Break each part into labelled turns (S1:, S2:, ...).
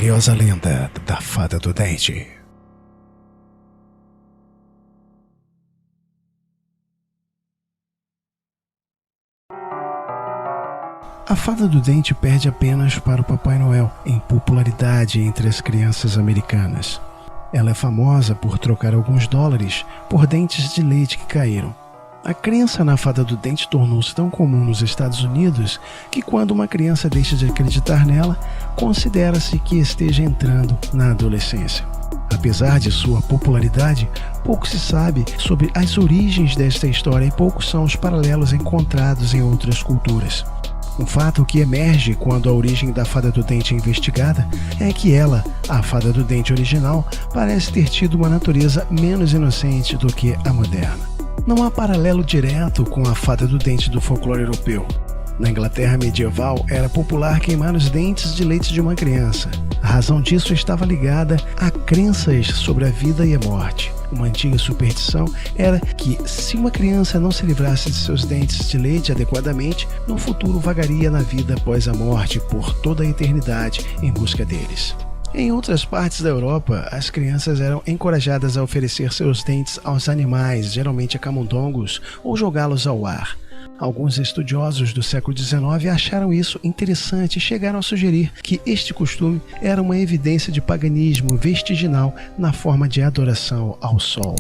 S1: misteriosa lenda da Fada do Dente. A Fada do Dente perde apenas para o Papai Noel em popularidade entre as crianças americanas. Ela é famosa por trocar alguns dólares por dentes de leite que caíram. A crença na Fada do Dente tornou-se tão comum nos Estados Unidos que, quando uma criança deixa de acreditar nela, considera-se que esteja entrando na adolescência. Apesar de sua popularidade, pouco se sabe sobre as origens desta história e poucos são os paralelos encontrados em outras culturas. Um fato que emerge quando a origem da Fada do Dente é investigada é que ela, a Fada do Dente original, parece ter tido uma natureza menos inocente do que a moderna. Não há paralelo direto com a Fada do Dente do folclore europeu. Na Inglaterra medieval, era popular queimar os dentes de leite de uma criança. A razão disso estava ligada a crenças sobre a vida e a morte. Uma antiga superstição era que, se uma criança não se livrasse de seus dentes de leite adequadamente, no futuro vagaria na vida após a morte por toda a eternidade em busca deles. Em outras partes da Europa, as crianças eram encorajadas a oferecer seus dentes aos animais, geralmente a camundongos, ou jogá-los ao ar. Alguns estudiosos do século XIX acharam isso interessante e chegaram a sugerir que este costume era uma evidência de paganismo vestiginal na forma de adoração ao sol.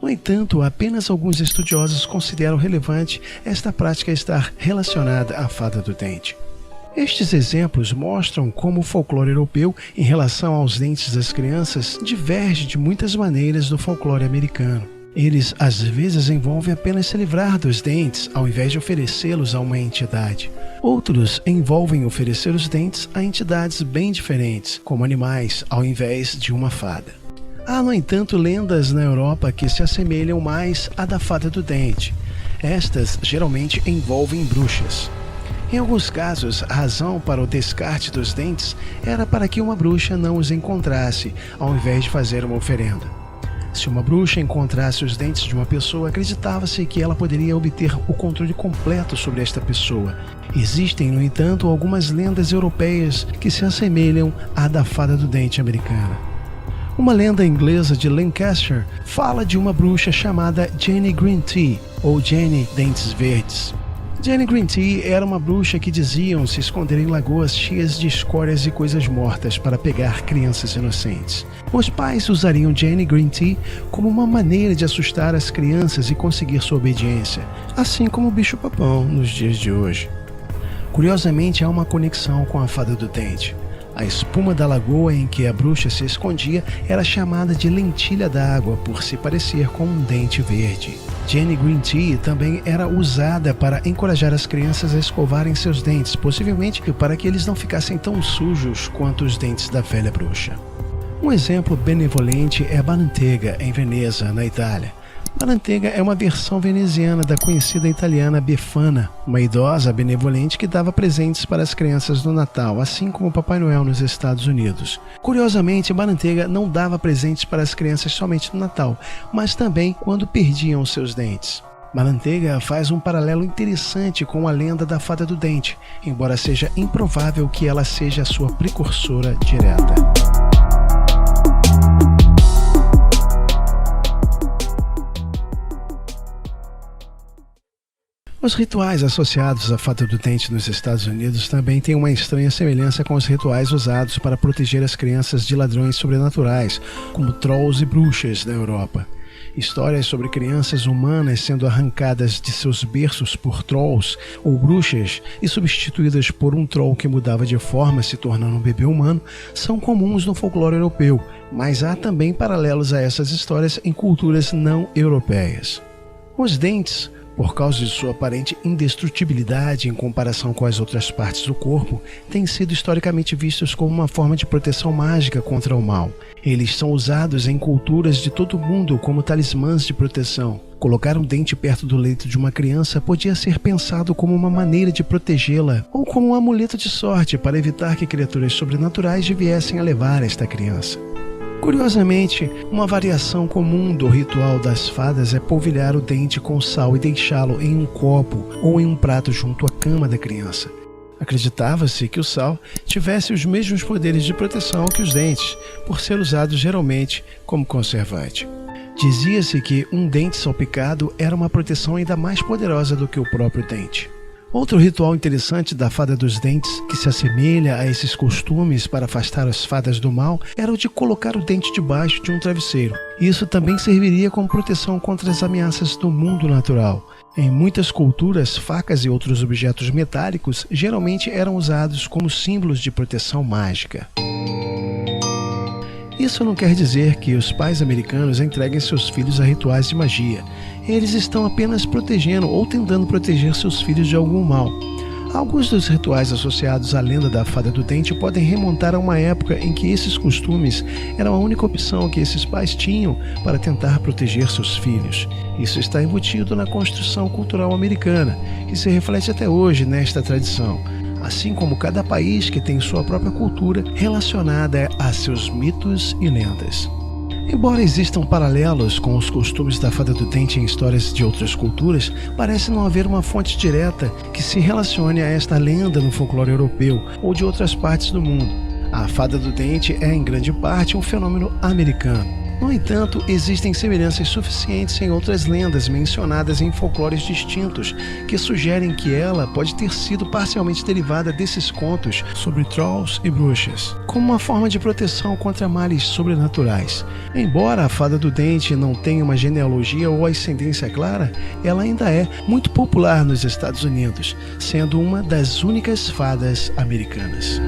S1: No entanto, apenas alguns estudiosos consideram relevante esta prática estar relacionada à Fada do Dente. Estes exemplos mostram como o folclore europeu, em relação aos dentes das crianças, diverge de muitas maneiras do folclore americano. Eles, às vezes, envolvem apenas se livrar dos dentes, ao invés de oferecê-los a uma entidade. Outros envolvem oferecer os dentes a entidades bem diferentes, como animais, ao invés de uma fada. Há, no entanto, lendas na Europa que se assemelham mais à da Fada do Dente. Estas, geralmente, envolvem bruxas. Em alguns casos, a razão para o descarte dos dentes era para que uma bruxa não os encontrasse, ao invés de fazer uma oferenda. Se uma bruxa encontrasse os dentes de uma pessoa, acreditava-se que ela poderia obter o controle completo sobre esta pessoa. Existem, no entanto, algumas lendas europeias que se assemelham à da Fada do Dente americana. Uma lenda inglesa de Lancaster fala de uma bruxa chamada Jenny Green Tea, ou Jenny Dentes Verdes. Jenny Green Tea era uma bruxa que diziam se esconder em lagoas cheias de escórias e coisas mortas para pegar crianças inocentes. Os pais usariam Jenny Green Tea como uma maneira de assustar as crianças e conseguir sua obediência, assim como o bicho-papão nos dias de hoje. Curiosamente, há uma conexão com a Fada do Dente. A espuma da lagoa em que a bruxa se escondia era chamada de lentilha d'água por se parecer com um dente verde. Jenny Green Tea também era usada para encorajar as crianças a escovarem seus dentes, possivelmente para que eles não ficassem tão sujos quanto os dentes da velha bruxa. Um exemplo benevolente é a Banantega, em Veneza, na Itália. Banantega é uma versão veneziana da conhecida italiana Befana, uma idosa benevolente que dava presentes para as crianças no Natal, assim como o Papai Noel nos Estados Unidos. Curiosamente, Banantega não dava presentes para as crianças somente no Natal, mas também quando perdiam seus dentes. Banantega faz um paralelo interessante com a lenda da Fada do Dente, embora seja improvável que ela seja a sua precursora direta. Os rituais associados à Fada do Dente nos Estados Unidos também têm uma estranha semelhança com os rituais usados para proteger as crianças de ladrões sobrenaturais, como trolls e bruxas na Europa. Histórias sobre crianças humanas sendo arrancadas de seus berços por trolls ou bruxas e substituídas por um troll que mudava de forma, se tornando um bebê humano, são comuns no folclore europeu, mas há também paralelos a essas histórias em culturas não europeias. Os dentes, por causa de sua aparente indestrutibilidade em comparação com as outras partes do corpo, têm sido historicamente vistos como uma forma de proteção mágica contra o mal. Eles são usados em culturas de todo o mundo como talismãs de proteção. Colocar um dente perto do leito de uma criança podia ser pensado como uma maneira de protegê-la ou como um amuleto de sorte para evitar que criaturas sobrenaturais viessem a levar esta criança. Curiosamente, uma variação comum do ritual das fadas é polvilhar o dente com sal e deixá-lo em um copo ou em um prato junto à cama da criança. Acreditava-se que o sal tivesse os mesmos poderes de proteção que os dentes, por ser usado geralmente como conservante. Dizia-se que um dente salpicado era uma proteção ainda mais poderosa do que o próprio dente. Outro ritual interessante da fada dos dentes, que se assemelha a esses costumes para afastar as fadas do mal, era o de colocar o dente debaixo de um travesseiro. Isso também serviria como proteção contra as ameaças do mundo natural. Em muitas culturas, facas e outros objetos metálicos geralmente eram usados como símbolos de proteção mágica. Isso não quer dizer que os pais americanos entreguem seus filhos a rituais de magia. Eles estão apenas protegendo ou tentando proteger seus filhos de algum mal. Alguns dos rituais associados à lenda da fada do dente podem remontar a uma época em que esses costumes eram a única opção que esses pais tinham para tentar proteger seus filhos. Isso está embutido na construção cultural americana, que se reflete até hoje nesta tradição, assim como cada país que tem sua própria cultura relacionada a seus mitos e lendas. Embora existam paralelos com os costumes da fada do dente em histórias de outras culturas, parece não haver uma fonte direta que se relacione a esta lenda no folclore europeu ou de outras partes do mundo. A fada do dente é, em grande parte, um fenômeno americano. No entanto, existem semelhanças suficientes em outras lendas mencionadas em folclores distintos que sugerem que ela pode ter sido parcialmente derivada desses contos sobre trolls e bruxas, como uma forma de proteção contra males sobrenaturais. Embora a fada do dente não tenha uma genealogia ou ascendência clara, ela ainda é muito popular nos Estados Unidos, sendo uma das únicas fadas americanas.